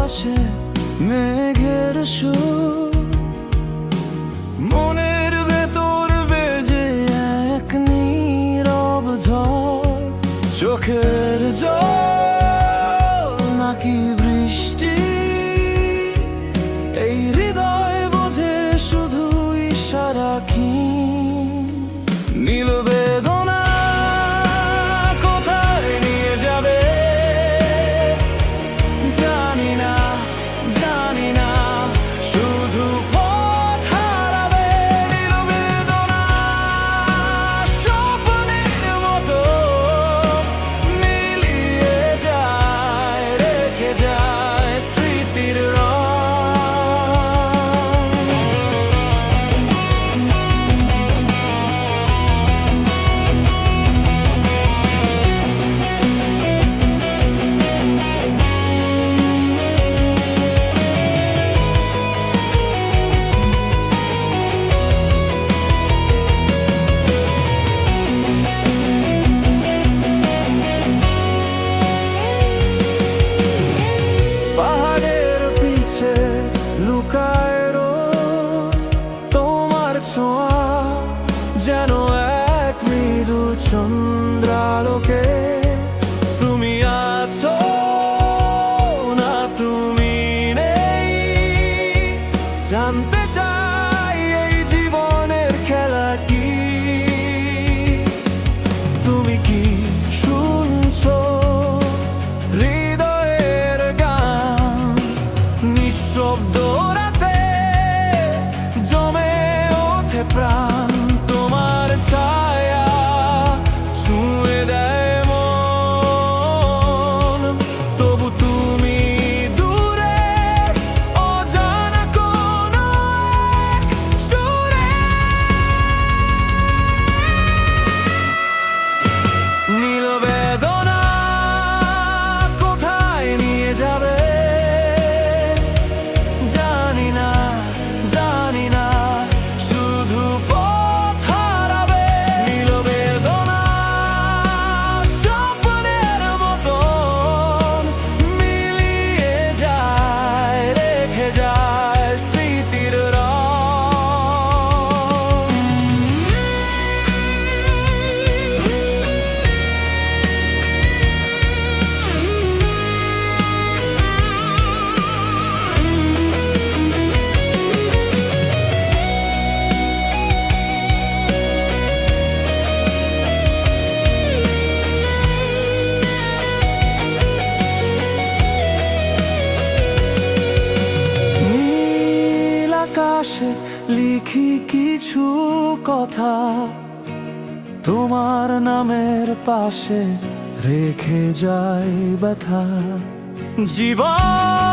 আকাশে মেঘের সুর, মনের ভেতর বেজে এক নীরব ঝড়। চোখের জল নাকি বৃষ্টি, এই হৃদয় বোঝে শুধু ইশারা কি। নীল বেদনা কোথায় নিয়ে যাবে জানি না, জানি না, শুধু পথ হারাবে। নীল বেদনা স্বপ্নের মতো মিলিয়ে যায়, রেখে যায় স্মৃতির রং। পাহাড়ের পিছে লুকায় রোদ, তোমার ছোঁয়া যেন এক মৃদু চন্দ্রালোকে। তুমি আছো না তুমি নেই, জানতে চাই এই জীবনের খেলা কি। তুমি কি শুনছো হৃদয়ের গান, নিঃশব্দ রাতে জমে ওঠে প্রাণ। তোমার ছায়া ছুঁয়ে দেয় মন, তবু তুমি দূরে অজানা কোনো এক সুরে। নীল বেদনা কোথায় নিয়ে যাবে জানি না, জানি না, শুধু পথ হারাবে। নীল বেদনা স্বপ্নের মতন মিলিয়ে যায়, রেখে যায় স্মৃতির রং। নীল আকাশে লিখি কিছু কথা, তোমার নামের পাশে রেখে যাই ব্যথা। জীবন